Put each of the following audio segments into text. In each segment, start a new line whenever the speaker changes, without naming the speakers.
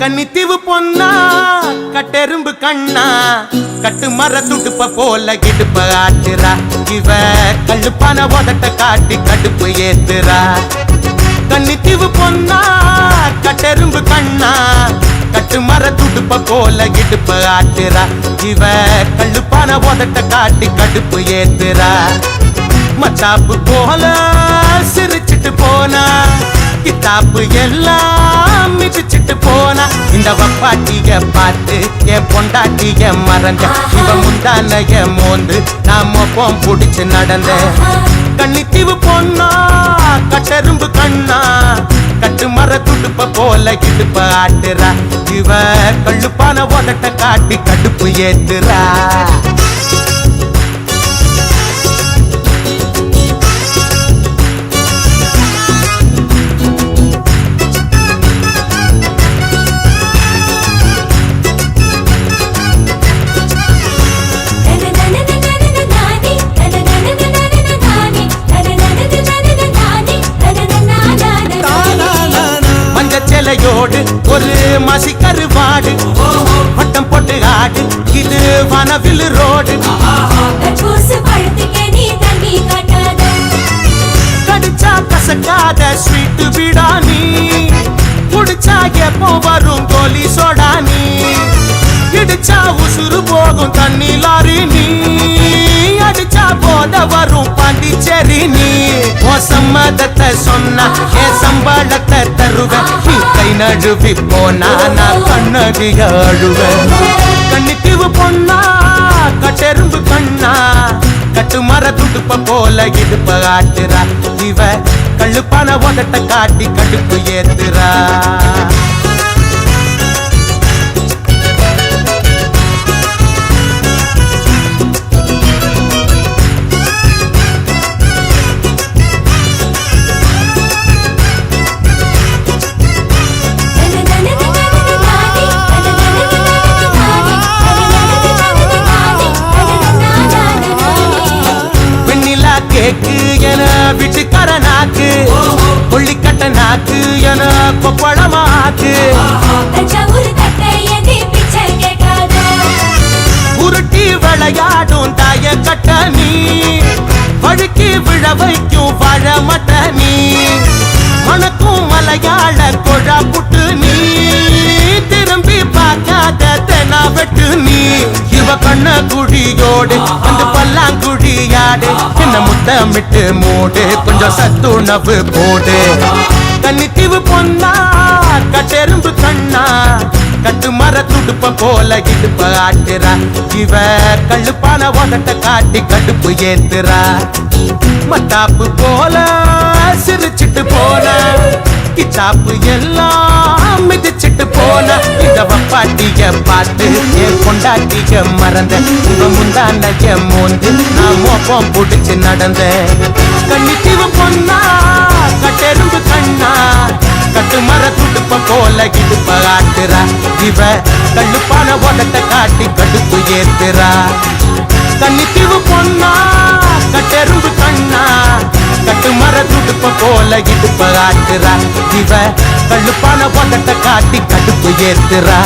கன்னித்தீவு பொன்னா கட்டெரும்பு கண்ணா கட்டு மர துடுப்ப போல கிடுப்ப ஆட்டுறா இவ கல்லுப்பான உதட்ட காட்டி கடுப்பு ஏத்துறா. கன்னித்தீவு பொன்னா கட்டெரும்பு கண்ணா கட்டு மர துடுப்ப போல கிடுப்ப ஆட்டுறா இவ கல்லுப்பான உதட்ட காட்டி கடுப்பு ஏத்துறா. மச்சாப்பு போல சிரிச்சிட்டு போனா கித்தாப்பு எல்லாம் மிதிச்சிட்டு போனா. இந்த வப்பாட்டிய பார்த்து என் பொண்டாட்டிய மறந்த இவ முந்தானைய மோந்து நான் மொப்பம் புடிச்சு நடந்த. கன்னித்தீவு பொண்ணா கட்டெரும்பு கண்ணா கட்டு மர துடுப்ப போல இடுப்ப ஆட்டுறா இவ கள்ளுப்பான உதட்ட காட்டி கடுப்பு ஏத்துறா. மஞ்சச்செலையோடு ஒரு மசி கருவாடு வட்டம் போட்டு ஆடு இது வனவில் ரோடு. கடிச்சா கசக்காத ஸ்வீட்டு பிடானி குடிச்சா எப்போ வரும் கோலி சோடானி இடிச்சா உசுறு போகும் தண்ணி லாரி நீ அடிச்சா போத வரும் பாண்டிச்சேரி நீ. சம்மதத்தை சொன்னா என் சம்பளத்தை தருவேன் நீ கை நழுவி போனா நான் கண்ணடிய அழுவேன். கன்னித்தீவு பொண்ணா கட்டெரும்பு கண்ணா கட்டு மர துடுப்ப போல இடுப்ப ஆட்டுறா இவ கள்ளுப்பான உதட்ட காட்டி கடுப்பு ஏத்துறா. கேக்கு என வீட்டுக்கார நாக்கு கொள்ளிக்கட்ட நாக்கு என கொப்பளமாக்கு உருட்டி விளையாடும் தாய கட்ட நீ வழுக்கி விழ வைக்கும் வாழ மட்ட நீ மணக்கும் மலையாள கொழா புட்டு நீ திரும்பி பார்க்காத தெனா வெட்டு நீ. இவ கண்ண குழியோடு அந்த பல்லாங்குழியாடு என்ன முத்தமிட்டு மூடு கொஞ்சம் சத்துணவு போடு. கன்னித்தீவு பொண்ணா கட்டெரும்பு கண்ணா கட்டு மர துடுப்ப போல இடுப்ப ஆட்டுறா இவ கள்ளுப்பான உதட்ட காட்டி கடுப்பு ஏத்துறா. மத்தாப்பு போல சிரிச்சிட்டு போன கிச்சாப்பு எல்லாம் மிதிச்சிட்டு போன. இந்த வப்பாட்டிய பார்த்து என் பொண்டாட்டிய மறந்த இவ முந்தானைய மோந்து நான் மோப்பம் புடிச்சு நடந்த. கன்னித்தீவு பொண்ணா கட்டெரும்பு கண்ணா கட்டு மர துடுப்ப போல இடுப்ப ஆட்டுறா இவ கள்ளுப்பான உதட்ட காட்டி கடுப்பு ஏத்துறா. கன்னித்தீவு பொண்ணா கட்டெரும்பு கண்ணா கட்டு மர துடுப்ப போல இடுப்ப ஆட்டுறா இவ கள்ளுப்பான உதட்ட காட்டி கடுப்பு ஏத்துறா.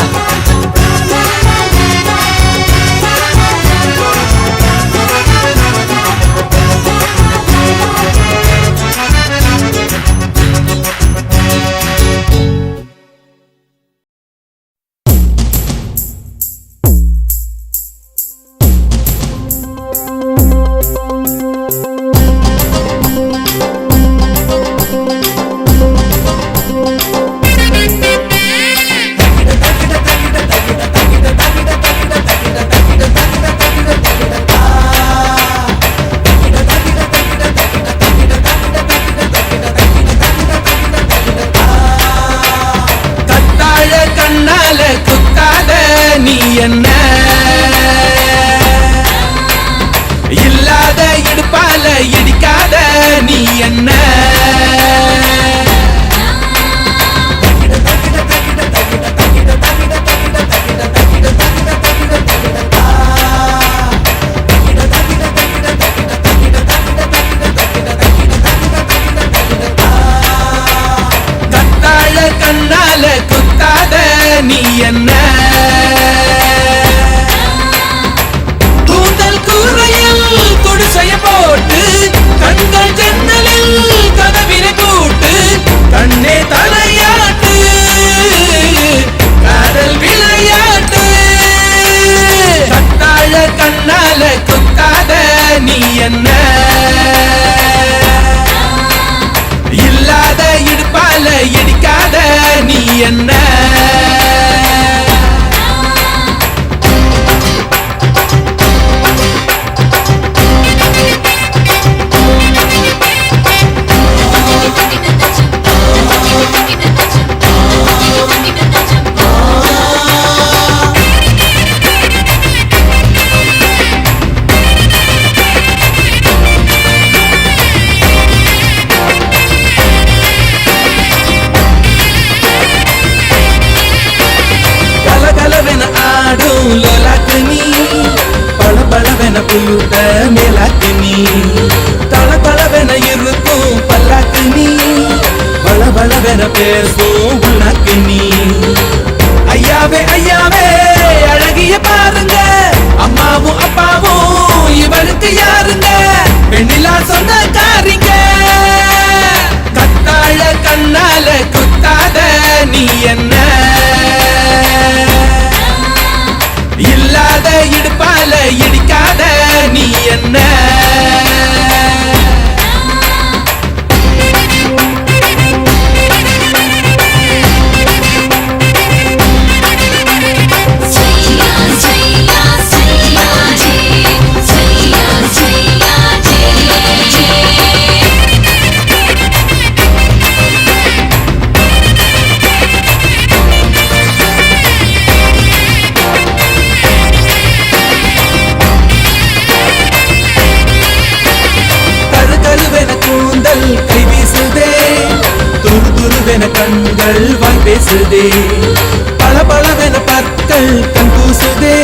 என்ன புழுத்த மேலாக்கு நீ தளதளவென இருக்கும் பல்லாக்கு நீ பளபளவென பேசும் உனக்கு நீ ஐயாவே ஐயாவே அழகிய பாருங்க அம்மாவும் அப்பாவும் இவளுக்கு யாருங்க பெண்ணிலா சொந்தக்காரிங்க கத்தாழ கண்ணால குத்தாத நீ என்ன இல்லாத இடுப்பால இடிக்காத நீ என்ன கை வீசுதே துரு துருவென கண்கள் வாய் பேசுதே பளபளவென பற்கள் கண் பூசுதே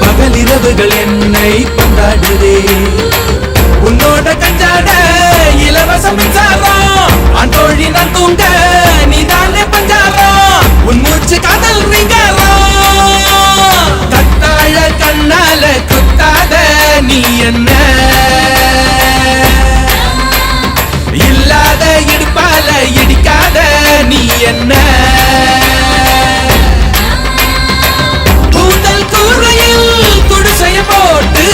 பகலிரவுகள் என்னை கொண்டாடுதே உன்னோட கஞ்சாட இலவச மின்சாரம் அன்றோழி நான் தூங்க நீதானே பஞ்சாரம் உன் மூச்சு காதல் ரீங்காரம் கத்தாழ கண்ணால குத்தாத நீ என்ன இல்லாத இடுப்பால இடிக்காத நீ என்ன கூந்தல் கூரையில் குடிசைய போட்டு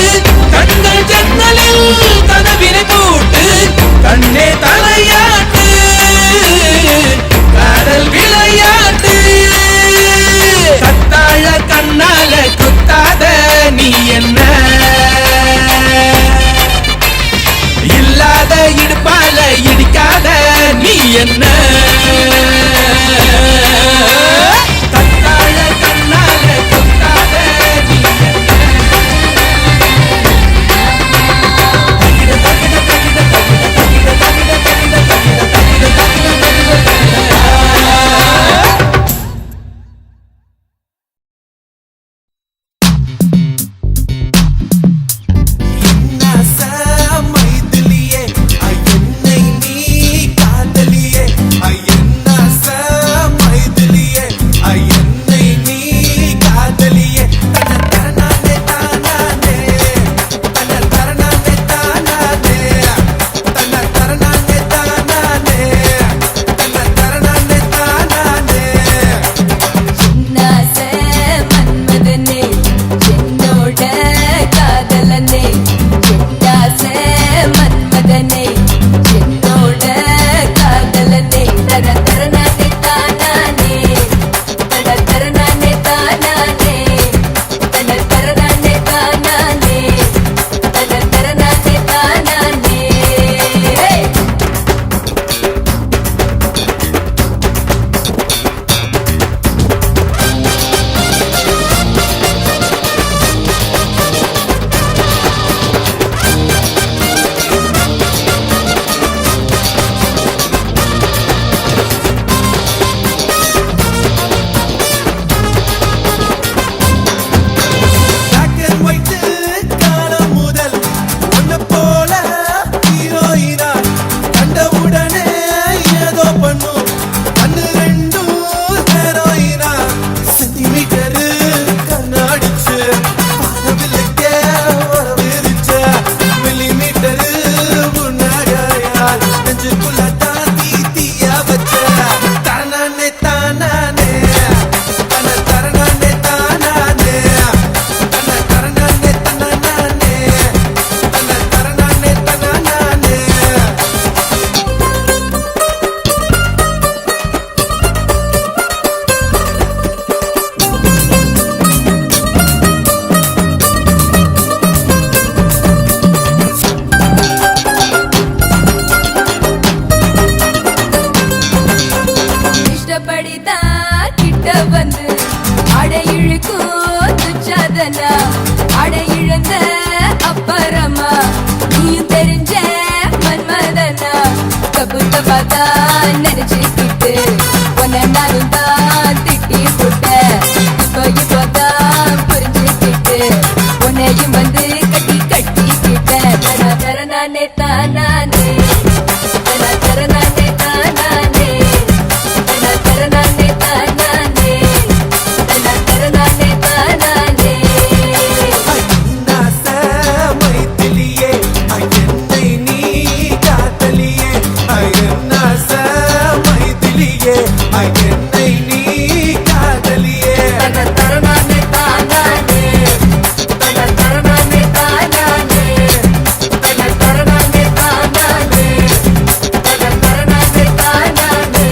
கண்கள் ஜன்னலில் கதவினை போட்டு கண்ணே தலையா
வந்து அடை இழுக்கும் துச்சாதனா அடை இழந்த அப்பறமா நீயும் தெரிஞ்ச மன்மதனா கபுத்த பார்த்தா நினைச்சுக்கிட்டு உன்னை நானும் தான் திட்டி போட்ட இப்போதான் புரிஞ்சுக்கிட்டு உன்னையும் வந்து கட்டி கட்டிக்கிட்ட தரணானே தானானே தரணானே தானானே தரணானே தானானே தரணானே தானானே
மைத்திலியே என்னை நீ காத்தலியே மைத்திலியே என்னை நீ காதலியே
தரணானே தானானே தரணானே தானானே தரணானே தானானே தரணானே தானானே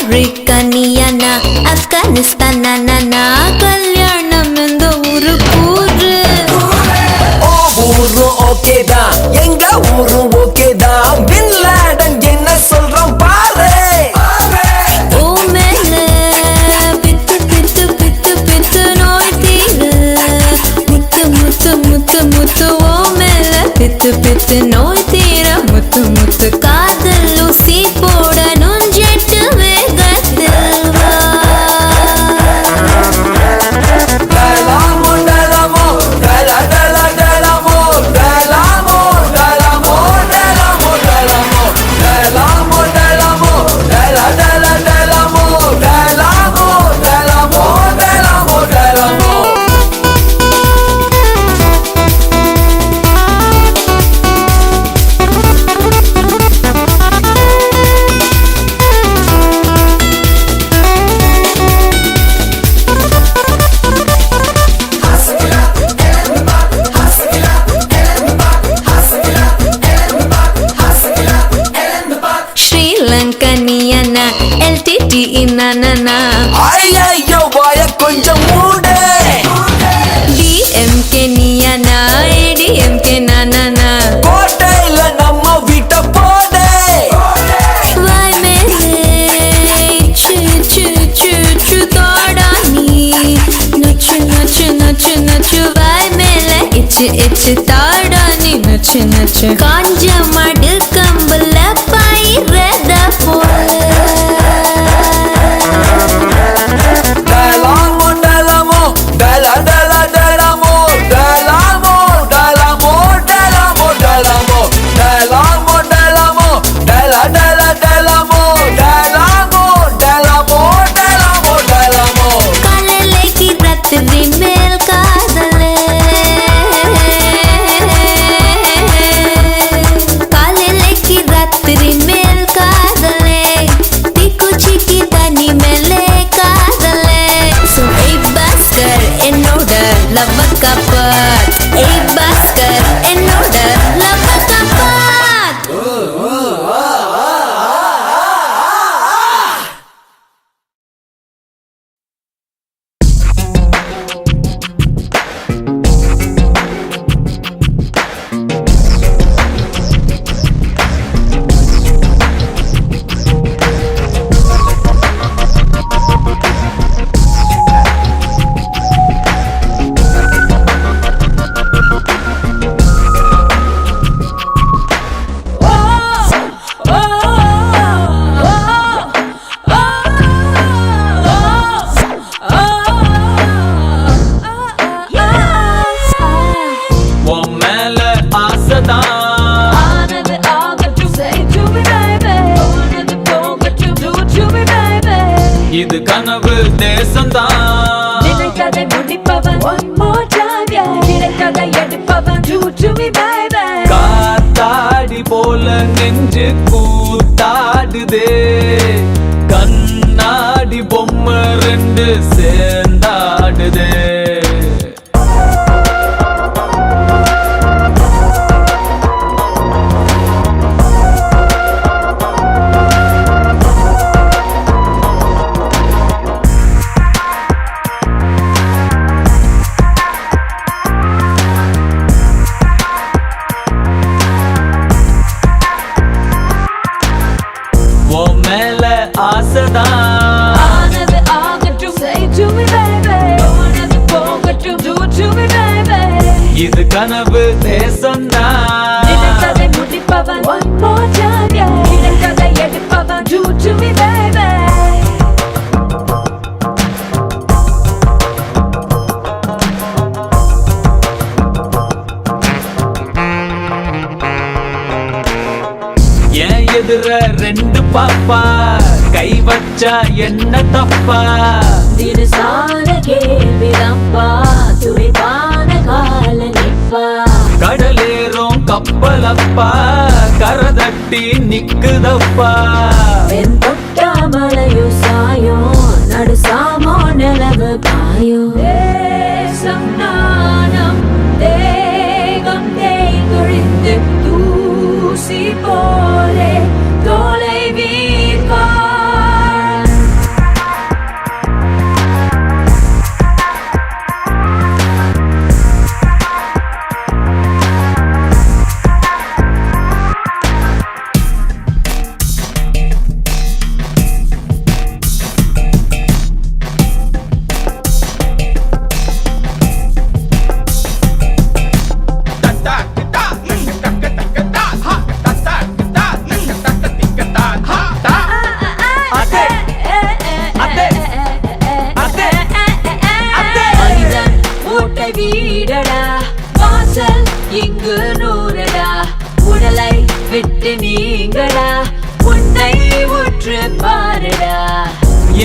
அமெரிக்கனியனா ஆப்கானிஸ்தானா கல்யாணம் இந்த ஊரு கூறு
ஊரும் ஓகே தான் எங்க ஊரும் ஓகே தான் பின் லாடன் என்ன சொல்றோம் பாரு
ஓ மேல பித்து பித்து பித்து பித்து நோய் தீரு முத்து முத்து முத்து முத்து ஓ மேல பித்து பித்து நோய் தீர முத்து முத்து காதல் ஊசி போடணும் ஜெட்டு வேகத்தில் வா நானா
ஐயோ வாய கொஞ்சம் மூடு
டிஎம்கே நீயானா ஏடிஎம்கே நானா
கோட்டையில நம்ம வீட்ட போடு
வாய் மேலே சு சு சு சு தோடா நீ நச்சு நச்சு நச்சு நச்சு வாய் மேலே இச்சு தாடா நீ நச்சு நச்சு காஞ்ச மடு கம்புல பயிரத போல
இது கனவு தேசம்தான்
நினைத்ததை முடிப்பவன் one more time yeah நினைத்ததை எடுப்பவன் do to me baby
காத்தாடி போல நெஞ்சு கூத்தாடுதே கண்ணாடி பொம்மை ரெண்டு சேர்ந்தாடுதே
ஆனது ஆகட்டும் say to me baby ஆனது போகட்டும் do to me baby
இது கனவு தேசம்தான்
நினைத்ததை முடிப்பவன் one more time yeah நினைத்ததை எடுப்பவன் do to me baby
ஏன் எதிர ரெண்டு பாப்பா கை வச்சா என்ன தப்பா
தினசான கேள்விதப்பா துடிப்பான கால நிப்பா
கடலேறும் கப்பலப்பா கரதட்டி நிக்குதப்பா
வெண் தொட்டா மழையோ சாயோ நடு சாமோ நிலவு காயோ தேசம் நாணம் தேகம் தேய்ந்தொழிந்து தூசி போலே தோலை வீர்கார் வீடடா வாசல் இங்கு நூறடா உடலை விட்டு நீங்கடா உன்னை உற்று பாருடா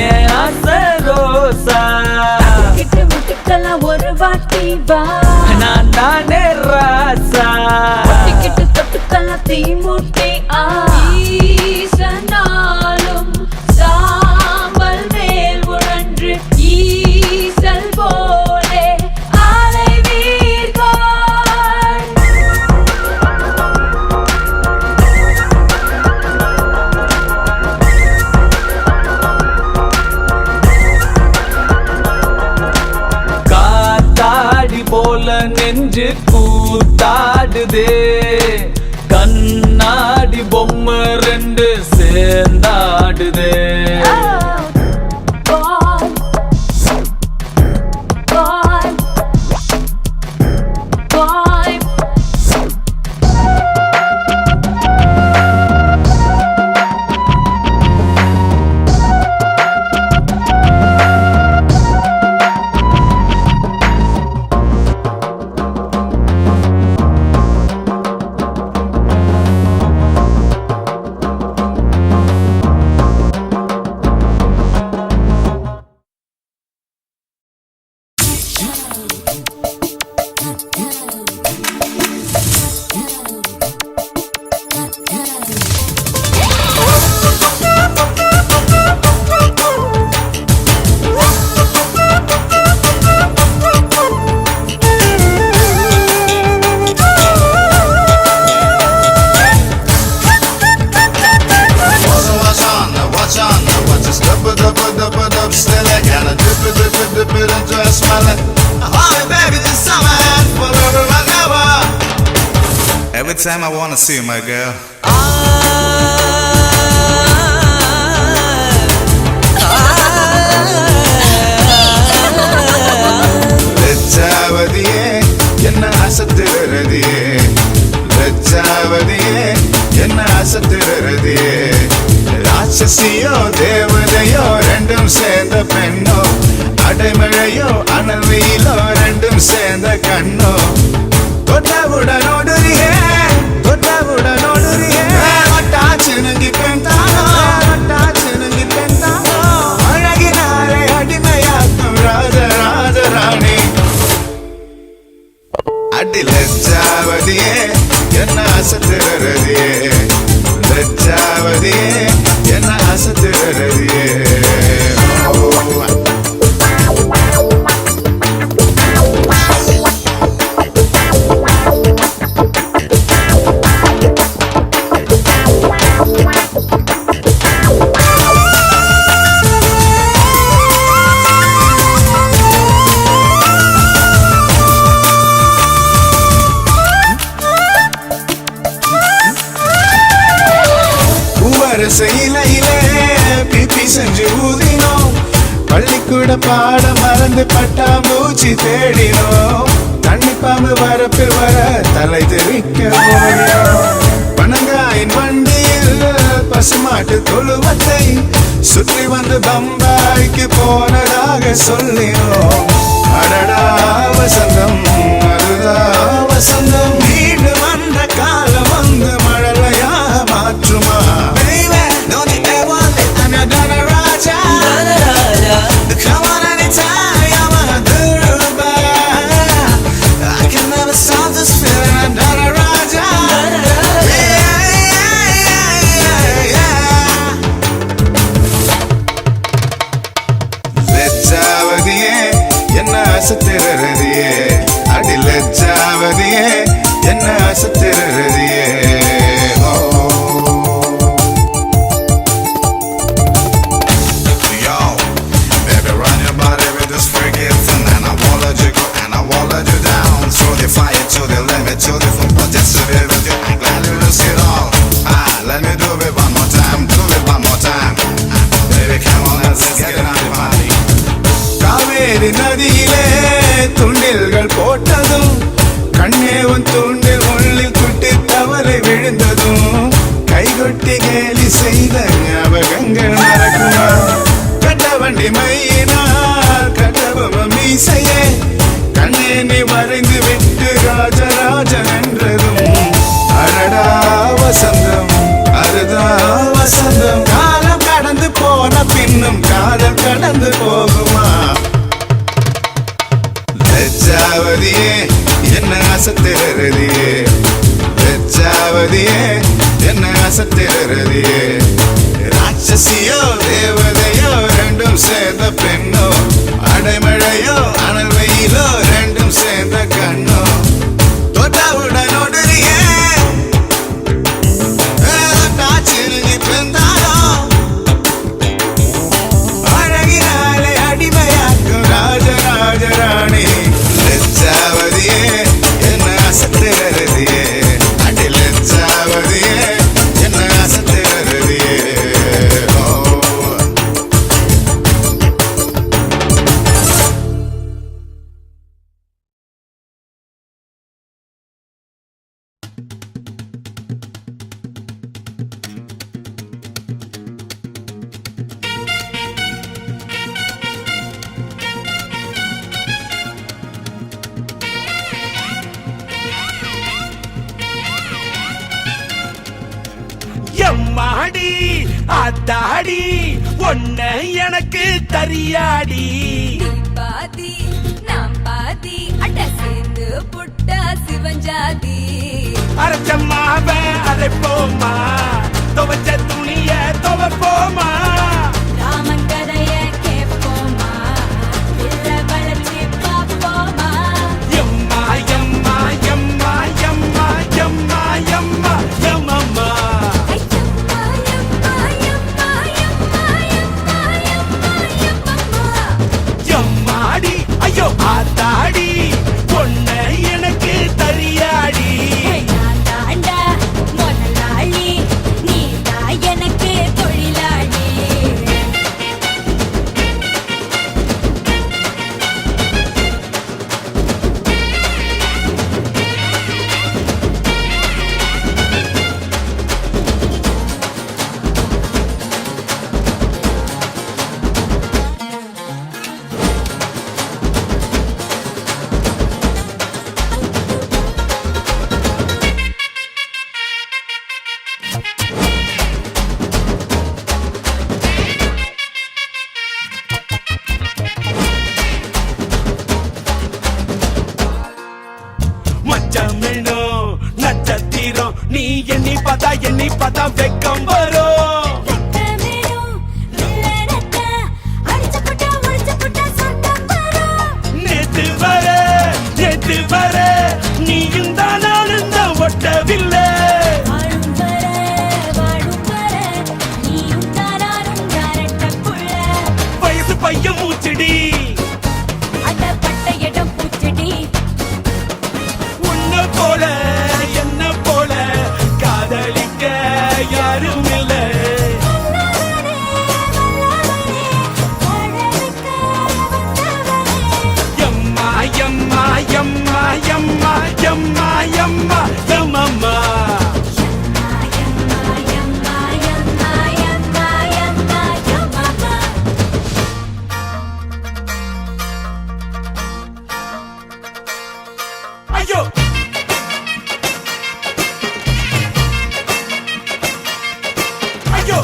ஏன் ஆசை ரோசா
கிட்ட முட்டுக்கெல்லாம் ஒரு வாட்டி வா
நான் தானே ராசா
கிட்ட தொட்டுக்கெல்லாம் தீ மூட்டி ஈசனாலும் சாம்பல் மேல் உழன்று ஈசல் போலே ஆலை வீர்கார்
ஆடுதே கண்ணாடி பொம்மை ரெண்டு சேர்ந்தாடுதே
Every time I wanna see you, my girl. லட்சாவதியே என்ன அசத்துறதியே லட்சாவதியே என்ன அசத்துறதியே ராட்சசியோ தேவதையோ ரெண்டும் சேர்ந்த பெண்ணோ அடைமழையோ அனல் வெயிலோ ரெண்டும் சேர்ந்த கண்ணோ தொட்டவுடன் ஓடுறியே தொட்டவுடன் ஓடுறியே வட்டாச்சு நங்கி பெண்தானோ வட்டாச்சு நங்கி பெண்தானோ அழகினாலே அடிமையாக்கும் ராஜராணி அடி லட்சாவதியே என்ன அசத்துறதியே லட்சாவதியே என்ன அசத்துறதியே செய்யிலே பிபி செஞ்சு ஊதினோம் பள்ளிக்கூட பாடம் மறந்து பட்டாம்பூச்சி தேடினோம் தண்ணி பாம்பு வரப்பில் வர தலை தெரிக்க ஓடினோம் பனங்காயின் வண்டியில் பசுமாட்டு தொழுவத்தை சுற்றி வந்து பம்பாய்க்கு போனதாக சொல்லினோம் அடடா வசந்தம் அதுதா வசந்தம் வீடு வந்த காலம் வந்து மழலையாக மாற்றுமா Come on anytime, I'm a durba. I can never stop this feeling, I'm not a raja. லட்சாவதியே என்ன அசத்துறதியே அடி லட்சாவதியே என்ன அசத்துறதியே நதியிலே துண்டில்கள் போட்டதும் கண்ணே உன் தூண்டில் உள்ளில் குட்டி தவறை விழுந்ததும் கைகொட்டி கேலி செய்த ஞாபகங்கள் மறக்குமா கட்ட வண்டி மையினால் கட்டபொம்ம மீசையே கண்ணே நீ மறைந்து விட்டு ராஜராஜன் என்றதும் அடடா வசந்தம் அதுதா வசந்தம் காலம் கடந்து போன பின்னும் காதல் கடந்து போகுமா லட்சாவதியே என்ன அசத்துறதியே லட்சாவதியே என்ன அசத்துறதியே ராட்சசியோ தேவதையோ ரெண்டும் சேர்ந்த பெண்ணோ அடைமழையோ அனல் வெயிலோ ரெண்டும் சேர்ந்த கண்ணோ தொட்டவுடன் ஓடுறியே தாச்சிருங்கி பெண்தானோ அழகினாலே அடிமையாக்கும் ராஜராணி லட்சாவதியே என்ன அசத்துறதியே
எம்மாடி அத்தாடி ஒன்ன எனக்கு தரியாடி
பாதி நாம் பாதி அட்ட சேர்ந்து புட்டா சிவஞ்சாதி
அரைச்சம்மாவ அரைப்போமா துவச்ச துணிய துவப்போமா
ராமன் கதைய கேட்போமா இல்ல வளர்ச்சி பார்ப்போமா
எம்மா எம்மா எம்மா எம்மா எம்மா எம்மா எம்மம்மா
ஐயம்மா எம்மா எம்மா எம்மா எம்மா எம்மா எம்மம்மா
எம்மாடி ஐயோ ஆத்தாடி பொண்ண எனக்கு தரியாடி
நான் தாண்டா முதலாளி நீ தான் எனக்கு தொழிலாளி
மச்சமிழோ நட்சத்திரம் நீ எண்ணி பார்த்தா வெக்கம் வரும்
வெக்கமேடும் வில்லடத்தா அடிச்சு புட்டா முடிச்சு புட்டா சொந்தம் வரும்
நேத்து வர நீயும் தான் நானும் தான் ஒட்டவில்லை
வாழும் வர நீயும் தானாரும் யாரட்டக்குள்ள
வயசு பையன் மூச்சடி
அடப்பட்ட இடம் பூச்செடி
உன்ன போல என்ன போல காதலிக்க யாரும் இல்லை
வல்லவனே வாழ வைக்க வந்தவனே
எம்மா எம்மா எம்மா எம்மா எம்மா எம்மா எம்மம்மா
யம்மா யம்மா யம்மா யம்மா யம்மா யம்மா
ஐயோ ஐயோ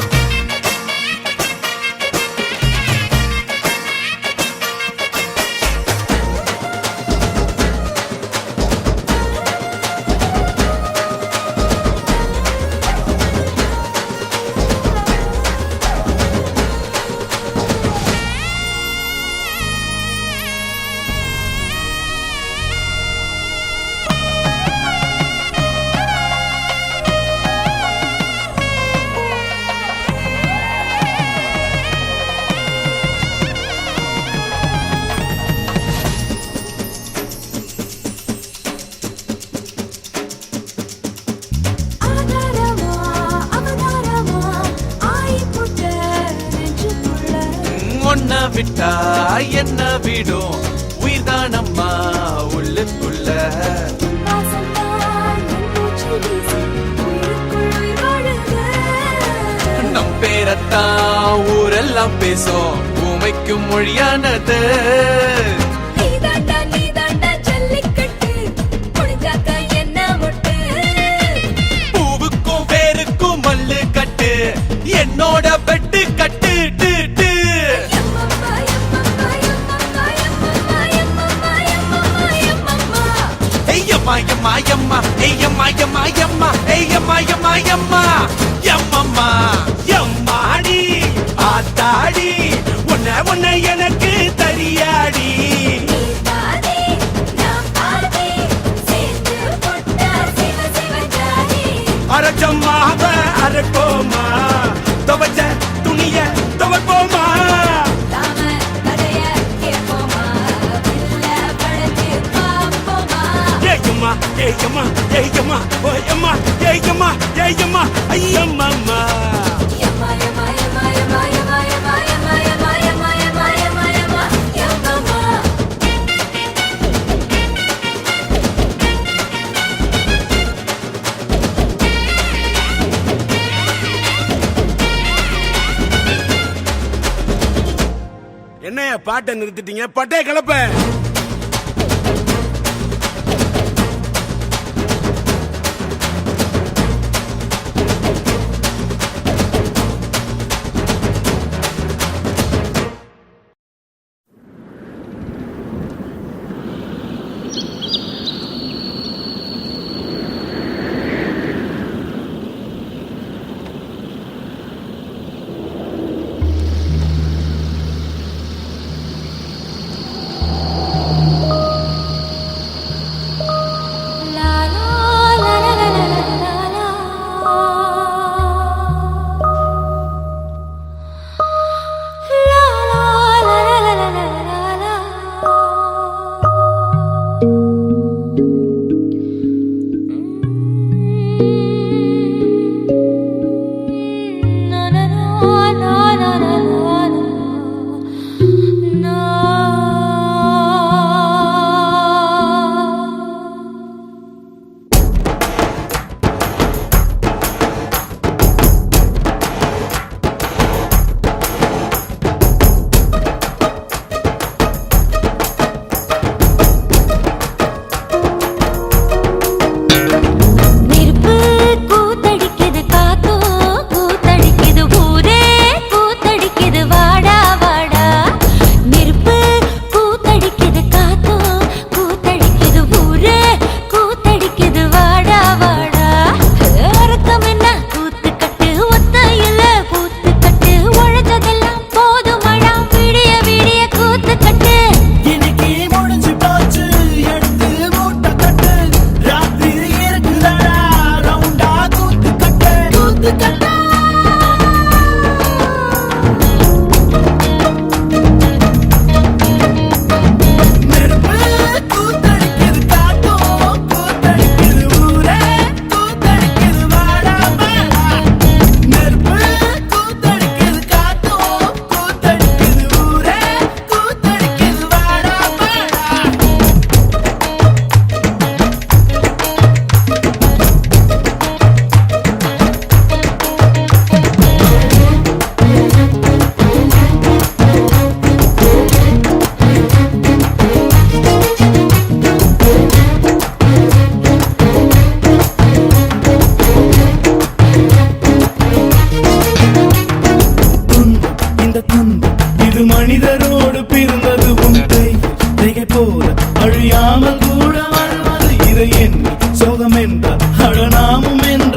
ஆதாரமா அவதாரமா ஆயிப்புட்ட நெஞ்சுக்குள்ள
ஒன்ன விட்டா என்ன விடும் உயிர்தானம்மா உள்ளுக்குள்ள
வாசம்தான் என் மூச்சு வீசி உயிருக்குள் உயிர் வாழுது
நம் பேரத்தான் ஊரெல்லாம் பேசும் உமைக்கும் மொழியானது
நீதாண்டா ஜல்லிக்கட்டு முடிஞ்சாக்கா என்ன மொட்டு
பூவுக்கும் வேருக்கும் மல்லு கட்டு என்னோட பெட்டு கட்டு டு, டு.
எம்மம்மா எம்மம்மா எம்மம்மா எம்மம்மா எம்மம்மா எம்மம்மா எம்மம்மா
ஐயம்மா எம்மா எம்மா ஐயம்மா எம்மா எம்மா ஐயம்மா எம்மா எம்மா எம்மம்மா
எம்மாடி ஆத்தாடி உன்ன எனக்கு தரியாடி
நீ பாதி நான் பாதி சேர்ந்து போட்டா சிவ சிவ ஜாதி
அரைச்சம்மாவ அரைப்போமா துவச்ச துணிய துவப்போமா
ராம கதைய கேட்போமா இல்ல படைச்சு பார்ப்போமா
ஏயம்மா ஏயம்மா ஏயம்மா ஓயம்மா ஏயம்மா ஏயம்மா ஐயம்மா
யம்மா யம்மா யம்மா யம்மா யம்மா யம்மா யம்மா யம்மா யம்மா யம்மா யம்மா யம்மா யம்மா
என்னைய பாட்டை நிறுத்திட்டீங்க பட்டே கலப்ப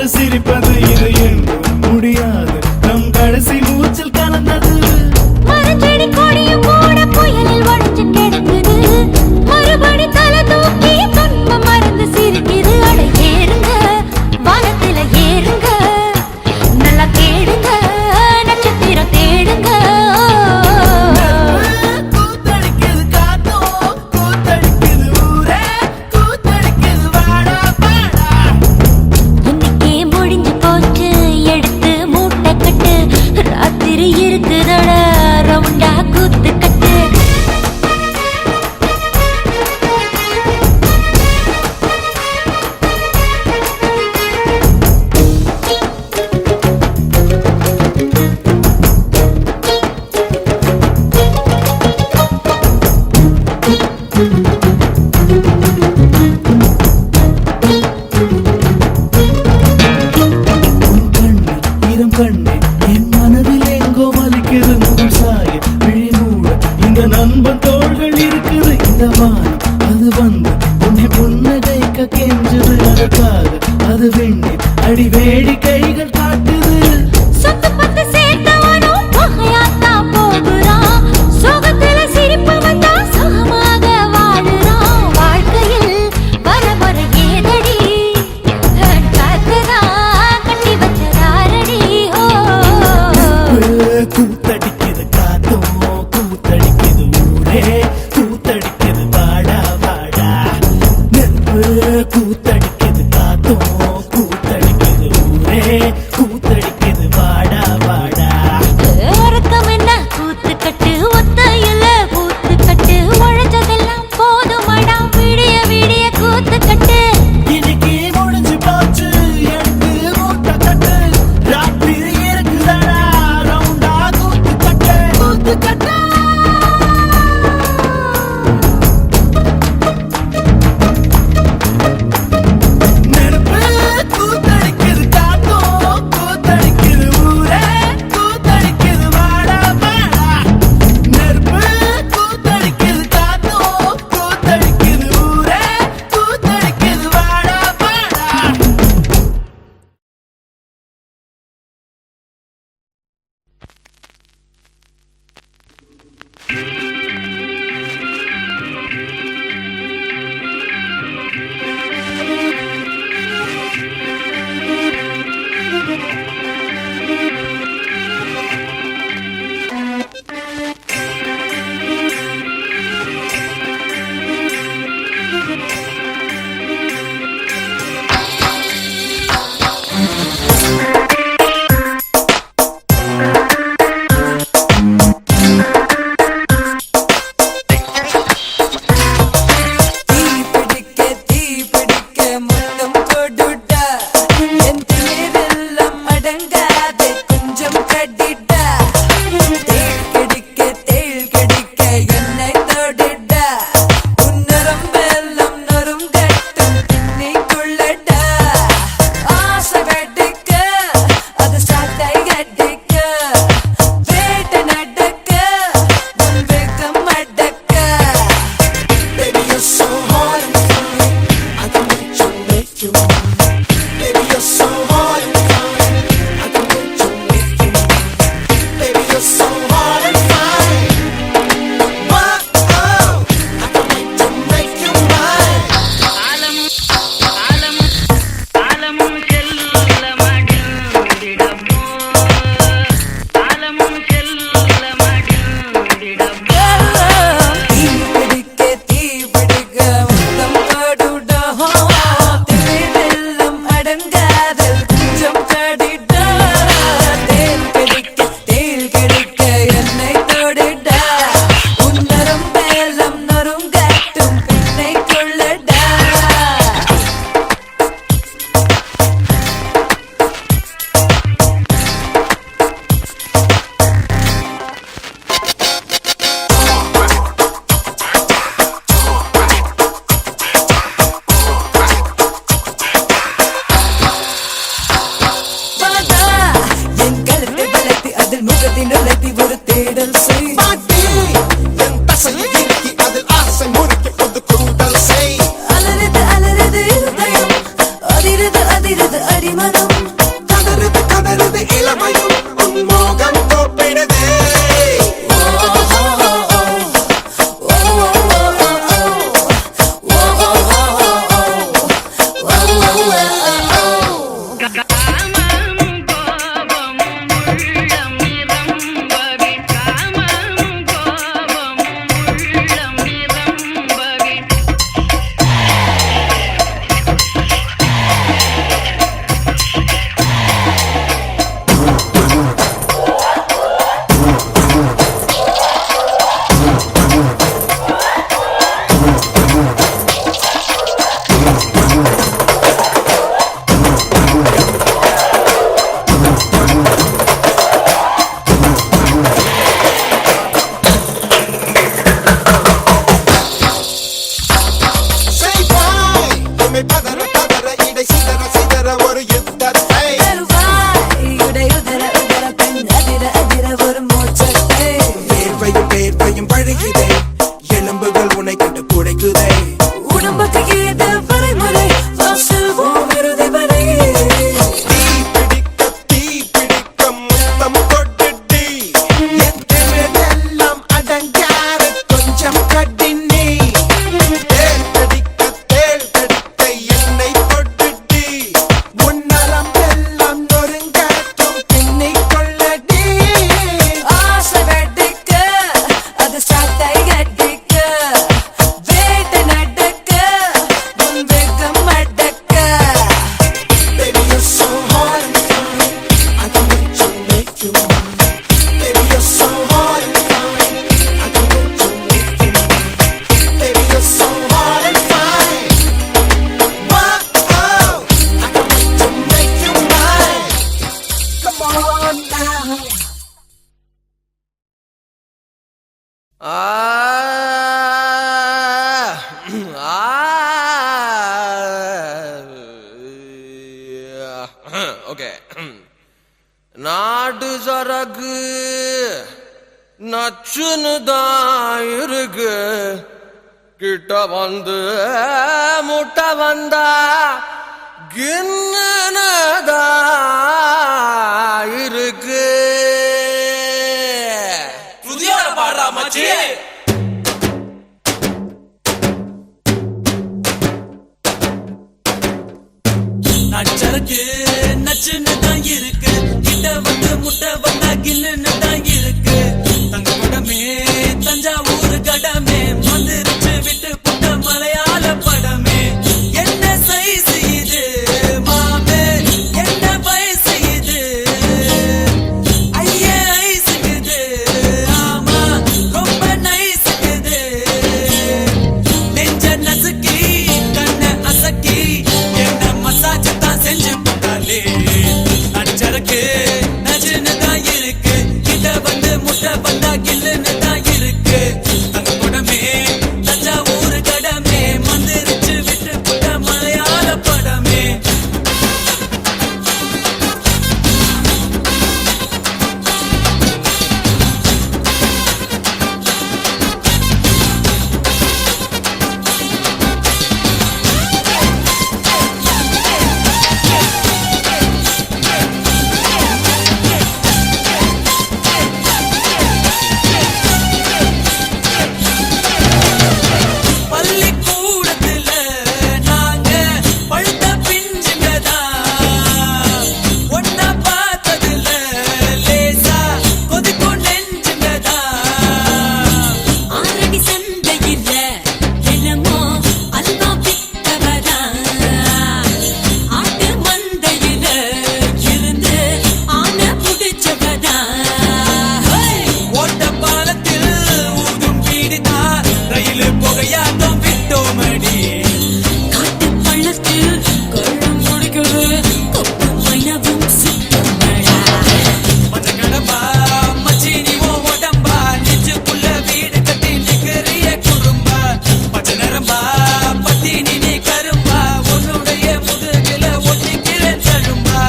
போல சிரிப்பது இது என்றும் முடியாது நம் கடைசி மூச்சில் கலந்தது
மரஞ்செடி கொடியும் கூட புயலில் உடைஞ்சு கிடக்குது மறுபடி தலை தூக்கி துன்பம் மறந்து சிரிக்குது அட ஏறுங்க வானத்துல ஏறுங்க நல்லா தேடுங்க நட்சத்திரம் தேடுங்க
கூத்தடிக்குது காத்தோ கூத்தடிக்குது ஊரே கூத்தடிக்குது வாடா வாடா
இன்னைக்கே முடிஞ்சு போச்சு எடுத்து மூட்டை கட்டு ராத்திரி இருக்குதட ரவுண்டா கூத்து கட்டு
ஈரம் கண்ணே என் மனதில் எங்கோ வலிக்குது முகம் சாய விழி மூட இந்த நண்பன் தோள்கள் இருக்குது இந்த வானம் அது வந்து உன்னை புன்னகைக்க கெஞ்சுது அதற்காக அது வெண்ணீர் அடி வேடி கைகள் காட்டுது
சொத்து பத்து சேர்த்தவனும் பகையாத்தான் போகுறான் சோகத்துல சிரிப்பு வந்தா சுகமாக வாழுறான் வாழ்க்கையில் வர வர ஏதடி காத்துதான் கட்டி வச்சதாரடி ஓ
கூத்தடிக்குது காத்தோ கூத்தடிக்குது ஊரே கூத்தடிக்குது வாடா வாடா நெருப்பு கூத்தடிக்குது காத்தோ கூத்தடிக்குது ஊரே கூத்தடிக்குது வாடா வாடா
இறக்கம் என்ன கூத்து கட்டு ஒத்தையில கூத்து கட்டு உழைச்சதெல்லாம் போதுமடா விடிய விடிய கூத்து கட்டு
இன்னைக்கு முடிஞ்சு போச்சு எடுத்து மூட்டை கட்டு ராத்திரி இருக்குதடா ரவுண்டா கூத்து கட்டு நெருப்பு கூத்தடிக்குது காத்தோ
ஓகே. நாட்டு சரக்கு நச்சுன்னு தான் இருக்கு, கிட்ட வந்து முட்டை வந்தா கின்னதா இருக்கு. புதிய பாடுறா மச்சி.
நச்சருக்கு நச்சுன்னு தான் இருக்கு, கிட்ட வந்து முட்டை வந்தா கில்லுன்னு தான் இருக்கு. தங்க படமே தஞ்சாவூர் கடமே வந்துருச்சு விட்டு புட்ட மலையாள படமே. என்ன சைஸ் இது மாமே, என்ன வயசு இது, ஐயே ஐசுக்குது, ஆமா ரொம்ப நைசுக்குது. நெஞ்ச நசுக்கி கண்ண அசக்கி என்ன மசாஜ் தான் செஞ்சு போட்டாலே. நச்சருக்கு நச்சுன்னு தான் இருக்கு, கிட்ட வந்து முட்டை வந்தா கில்லுன்னு தான் இருக்கு. தங்க படமே தஞ்சாவூர் கடமே வந்துருச்சு விட்டு புட்ட மலையாள படமே. பள்ளிக்கூடத்துல நாங்க பழுத்த பிஞ்சுங்கதான், ஒன்னா பார்த்ததுல லேசா கொதிக்கும் நெஞ்சுங்கதான்.
ஆரடி சந்தையில என்னமோ அல்வா வித்தவரா, ஆட்டு மந்தையில இருந்து ஆனை புடிச்சவரா.
ஓட்ட பாலத்தில் ஊதும் பீடிதா, ரயில் புகையாட்டம் விட்டோமடி.
காட்டு பள்ளத்தில் கள்ளம் குடிக்கிறது கொப்பு மைனவும் சுத்தமடா.
மஞ்ச கடம்பா மச்சி நீ உன் உடம்பா, நெஞ்சுக்குள்ள வீடு கட்டி நிக்கிறிய குறும்பா. பச்சை நரம்பா பத்தினி நீ கரும்பா, உன்னுடைய முதுகில ஒட்டிக்கிற தழும்பா.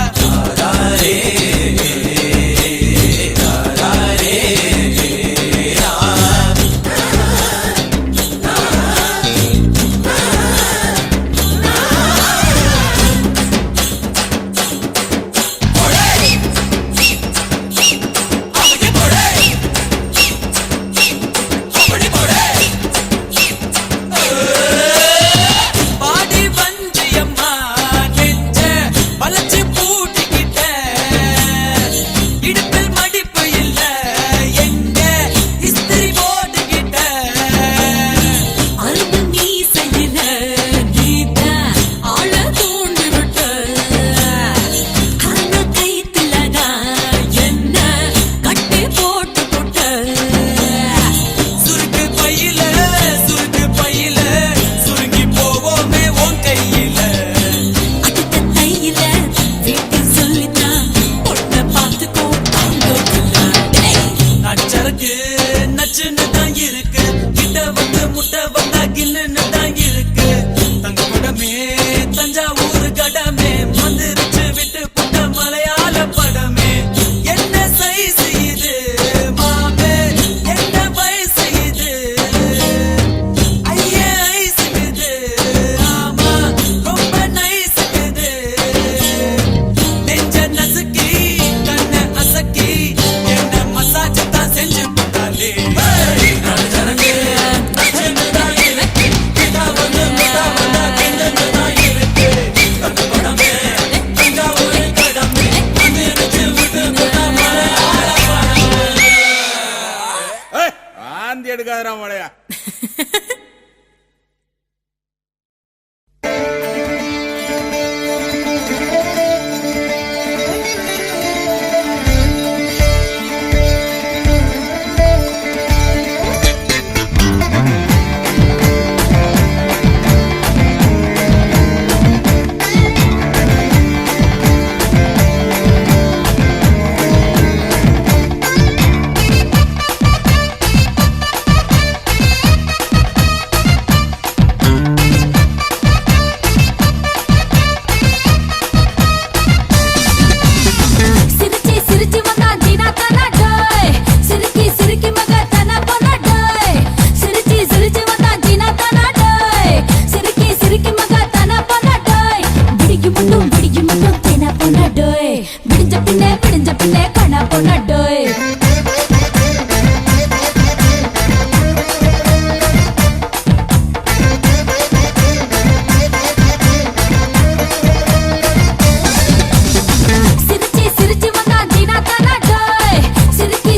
பாடி வஞ்சியம்மா நெஞ்ச வளைச்சு பூட்டிக்கிட்ட, இடுப்பில் மடிப்பு இல்ல எங்க இஸ்திரி போட்டுக்கிட்ட.
அரும்பு மீசையில நீதான் ஆள தூண்டி விட்ட, அந்த கைத்துலதான் என்ன கட்டி போட்டு போட்ட.
சுருக்கு பையில சுருங்கி போவோமே உன் கையில.
அடுத்த தையில வீட்டில் சொல்லித்தான் பொண்ணை பார்த்துக்கோ
நச்சருக்கு நச்சுன்னு தான் இருக்கு, கிட்ட வந்து முட்டை வந்தா கில்லுன்னு தான் இருக்கு. தங்க படமே தஞ்சாவூர் கடமே வந்துருச்சு விட்டு புட்ட மலையாள படமே. என்ன சைஸ் இது மாமே, என்ன வயசு இது, ஐயே ஐசுக்குது, ஆமா ரொம்ப நைசுக்குது. நெஞ்ச நசுக்கி கண்ண அசக்கி என்ன மசாஜ் தான் செஞ்சு போட்டாலே. நச்சருக்கு நச்சுன்னு தான் இருக்கு, கிட்ட வந்து முட்டை வந்தா கில்லுன்னு தான் இருக்கு. தங்க படமே தஞ்சாவூர் கடமே வந்துருச்சு விட்டு புட்ட மலையாள படமே.
ஆந்தி எடுக்காதரா மழையா.
ஆ
பொண்ணடோய் விடிஞ்ச பின்னே கண்ணா பொண்ணடோய் சிரிச்சி வந்தா ஜீனா தானடோய்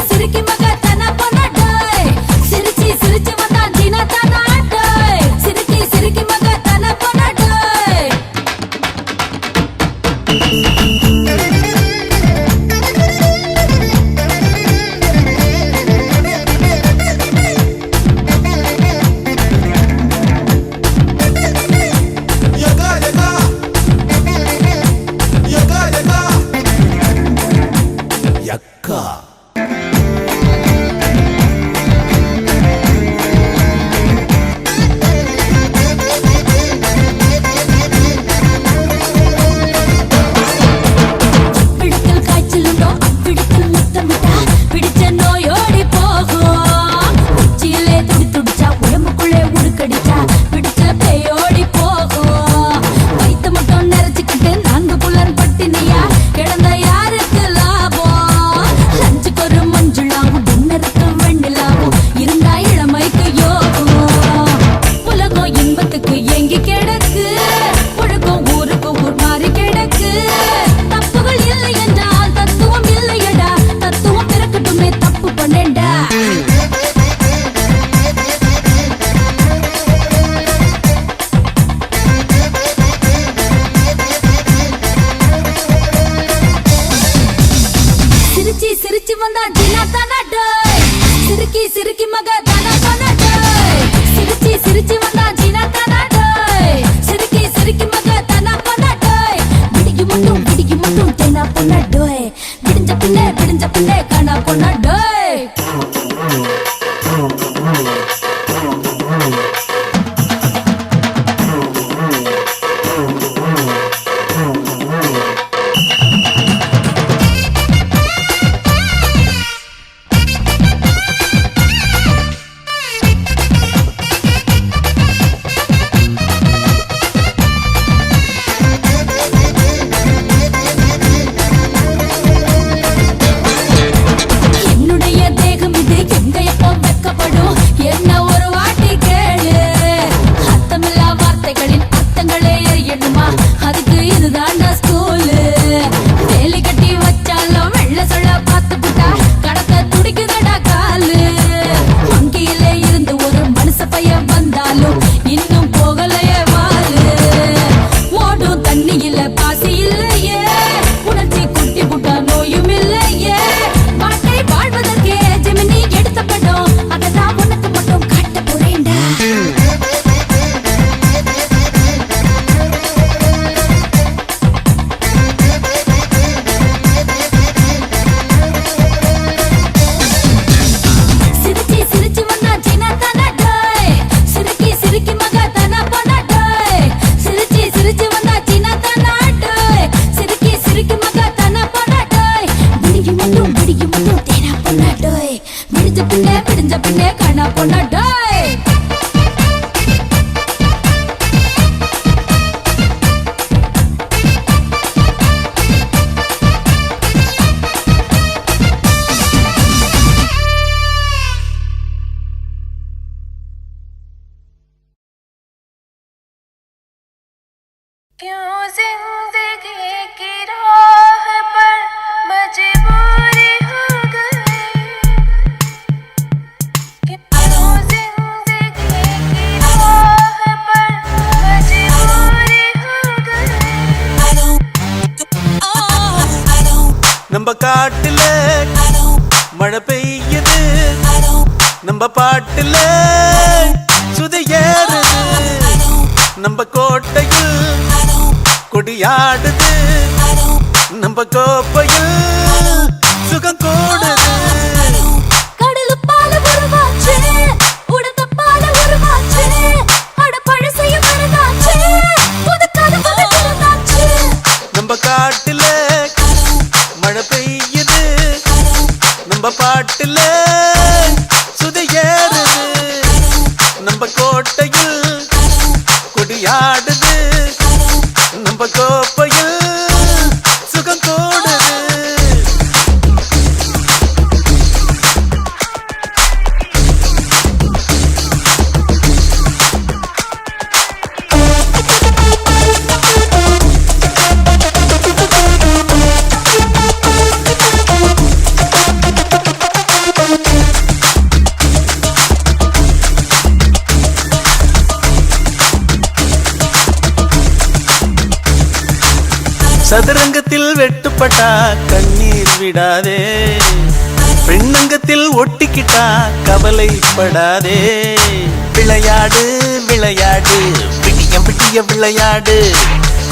சிரிக்கி மக தான பொண்ணடோய் சிரிச்சி வந்தா ஜீனா தானடோய் சிரிக்கி மக தான பொண்ணடோய்
யக்கா
பிடிக்கல் காய்ச்சலுண்டோ பிடிக்கல் முத்தமிட்டா பிடிச்ச நோயோடி போகும் உச்சியிலே துடிச்சா உடம்புக்குள்ளே உடுக்கடிச்சா பிடிச்ச பேயோடி போகும் வயிற்று மட்டும் நிறைச்சுக்கிட்டு நான்கு புலன் பட்டினியா கிடந்த யாருக்கு லாபம் லஞ்சுக்கு ஒரு மஞ்சுளாவும் டின்னருக்கு வெண்ணிலாவும் இருந்தா இளமைக்கு யோகம் உலகம் இன்பத்துக்கு எங்கி கிடக்கு ஒழுக்கம் ஊருக்கு ஊர் மாறி கிடக்கு தப்புகள் இல்லை என்றால் தத்துவம் இல்லையடா தத்துவம் பிறக்கட்டுமே தப்பு பண்ணேன்டா சிரிச்சி வந்தா ஜீனா தானடோய் சிரிக்கி மக தான பொண்ணடோய் சிரிச்சி வந்தா ஜீனா தானடோய் சிரிக்கி மக தான பொண்ணடோய் விடிகி மட்டும் தேனா பொண்ணடோய் விடிஞ்ச பின்னே காணா பொண்ணடோய் என்னுடைய தேகம் இது எங்க எப்போ வெக்கப்படும் என்ன ஒரு வாட்டி கேளு அர்த்தமில்லா வார்த்தைகளின் அர்த்தங்களே எண்ணுமா அதுக்கு இதுதான்டா ஸ்கூலு வேலி கட்டி வச்சாலும் வெள்ள சொல்ல பார்த்து புட்டா கடத்த துடிக்குதடா காலு வங்கியிலே இருந்து ஒரு மனுஷ பையன் வந்தாலும் இன்னும் போகலையே வாலு ஓடும் தண்ணியில பாசி இல்லையே உணர்ச்சி குட்டி புட்டா நோயும் இல்லையே பாட்டை வாழ்வதற்கே ஜெமினி எடுத்த படம் அததான் உனக்கு மட்டும் காட்ட போறேன்டா சிரிச்சி வந்தா ஜீனா தானடோய் சிரிக்கி மக தான பொண்ணடோய் சிரிச்சி வந்தா ஜீனா தானடோய் சிரிக்கி மக தான பொண்ணடோய் விடிகி மட்டும் தேனா பொண்ணடோய் விடிஞ்ச பின்னே காணா பொண்ணடோய்
क्यों जिंदगी की राह पर मजबूरी हो गई क्यों जिंदगी की राह पर मजबूरी हो गई
நம்ம காட்டுல மழை பெய்யுது நம்ம பாட்டுல சுதையேறுது நம்ம கோட்டையில் கொடியாடுது நம்ம கோப்பையில் சுகம் கூடுது
கடலு பால உருவாச்சு உடத்த பால உருவாச்சு அட பழசைய மறந்தாச்சு புது கதை பிறந்தாச்சு
நம்ம காட்டுல மழை பெய்யுது நம்ம பாட்டுல சுதையேறுது நம்ம கோட்டையில் கொடியாடுது நம்ம கோப்பையில் சுகம்
சதுரங்கத்தில் வெட்டுப்பட்டா கண்ணீர் விடாதே, பெண்ணங்கத்தில் ஒட்டிக்கிட்டா கவலைப்படாதே. விளையாடு விளையாடு பிடிய பிடிய விளையாடு,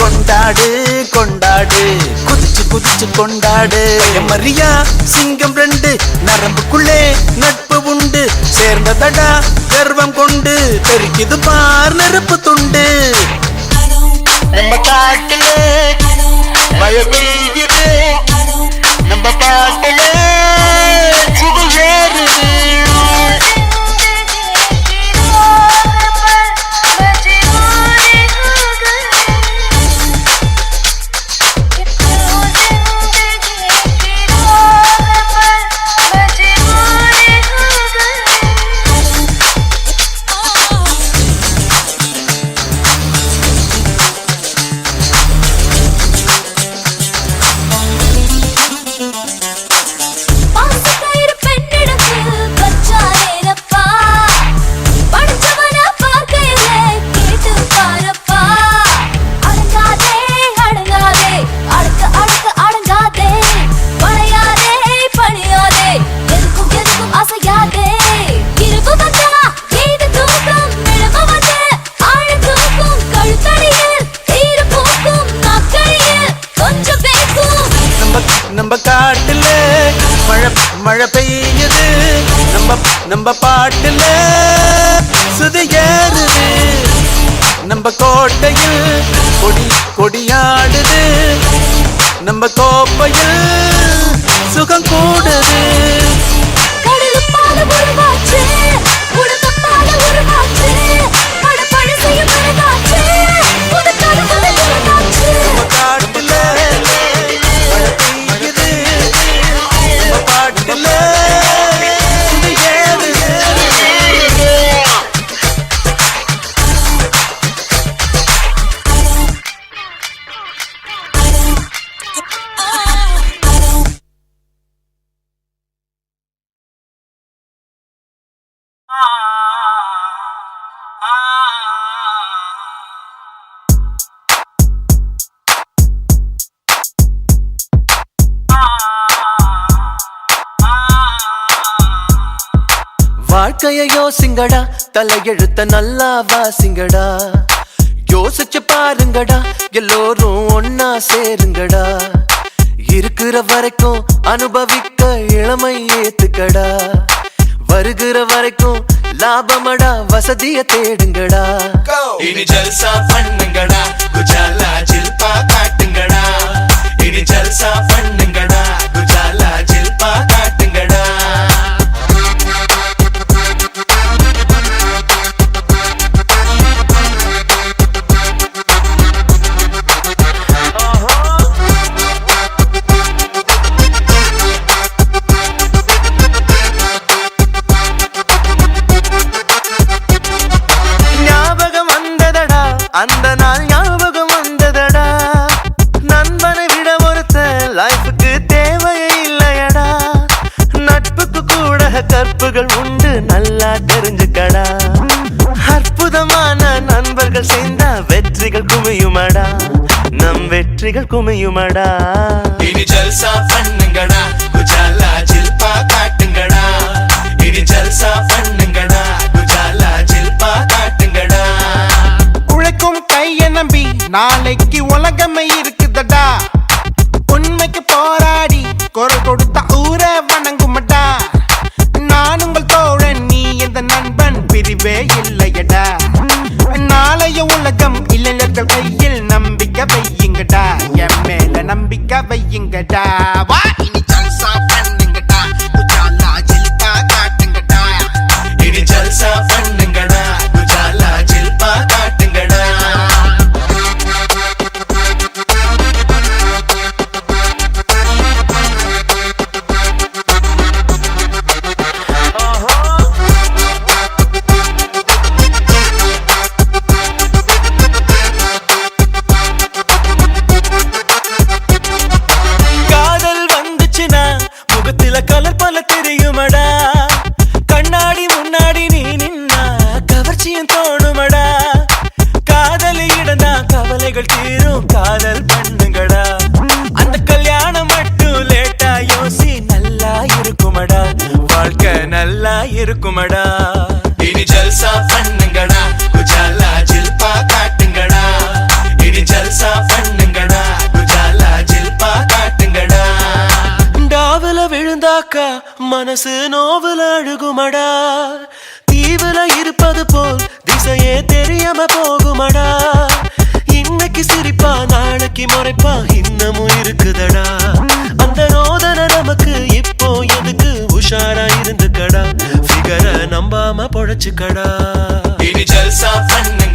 கொண்டாடு கொண்டாடு குதிச்சு குதிச்சு கொண்டாடு. மரியா சிங்கம் ரெண்டு நரம்புக்குள்ளே நட்பு உண்டு, சேர்ந்ததடா கர்வம் கொண்டு தெரிக்குது பார் நெருப்பு துண்டு. நம்ம காட்டிலே மழை பெய்யுது, நம்ம பாட்டிலே சுடு ஏறுது. நம்ம காட்டுல மழை மழை பெய்யுது, நம்ம பாட்டுல சுதி ஏறுது. நம்ம கோட்டையில் கொடி கொடியாடுது, நம்ம கோப்பையில் சுகம் கூடுது. வாழ்க்கைய யோசிங்கடா, தலையெழுத்த நல்லா வாசிங்கடா. யோசிச்சு பாருங்கடா, எல்லோரும் ஒன்னா சேருங்கடா. இருக்கிற வரைக்கும் அனுபவிக்க இளமை ஏத்துக்கடா. வருகிற வரைக்கும் லாபமடா, வசதிய தேடுங்கடா.
இனி ஜல்சா பண்ணுங்கடா, குஜாலா ஜில்பா காட்டுங்கடா. இனி ஜல்சா பண்ணுங்கடா, குஜாலா ஜில்பா காட்டுங்கடா.
அந்த நாள் ஞாபகம் வந்ததடா, நண்பனை விட ஒருத்த லைஃபுக்கு தேவையே இல்லையடா. நட்புக்கு கூட கற்புகள் உண்டு, நல்லா தெரிஞ்சுக்கடா. அற்புதமான நண்பர்கள் சேர்ந்தா வெற்றிகள் குமியுமடா, நம் வெற்றிகள் குமியுமடா.
இனி ஜல்சா பண்ணுங்கடா, குஜாலா ஜில்பா காட்டுங்கடா. இனி ஜல்சா பண்ணுங்கடா, குஜாலா ஜில்பா காட்டுங்கடா.
உழைக்கும் கைய நம்பி நாளைக்கு உலகமே இருக்குதடா. உண்மைக்கு போராடி குரல் கொடுத்த ஊரை வணங்குமடா. நான் உங்கள் தோழன், நீ எந்த நண்பன், பிரிவே இல்லையடா. நாளைய உலகம் இளைஞர்கள் கையில், நம்பிக்கை வையுங்கடா. என் மேல நம்பிக்கை வையுங்கடா. வா இனி ஜல்சா பண்ணுங்கடா, குஜாலா ஜில்பா காட்டுங்கடா.
இனி ஜல்சா பண்ணுங்கடா, குஜாலா ஜில்பா காட்டுங்கடா.
காதல் வந்துச்சுனா
மனசு நோவுல அழுகுமடா தீவுல இருப்பது போல் திசையே தெரியாம போகுமடா இன்னைக்கு சிரிப்பா நாளைக்கு முறைப்பா இன்னமும் இருக்குதடா அந்த ரோதனை நமக்கு இப்போ எதுக்கு உஷாரா இருந்துக்கடா ஃபிகரை நம்பாம பொழைச்சுக்கடா
இது ஜல்சா பண்ணு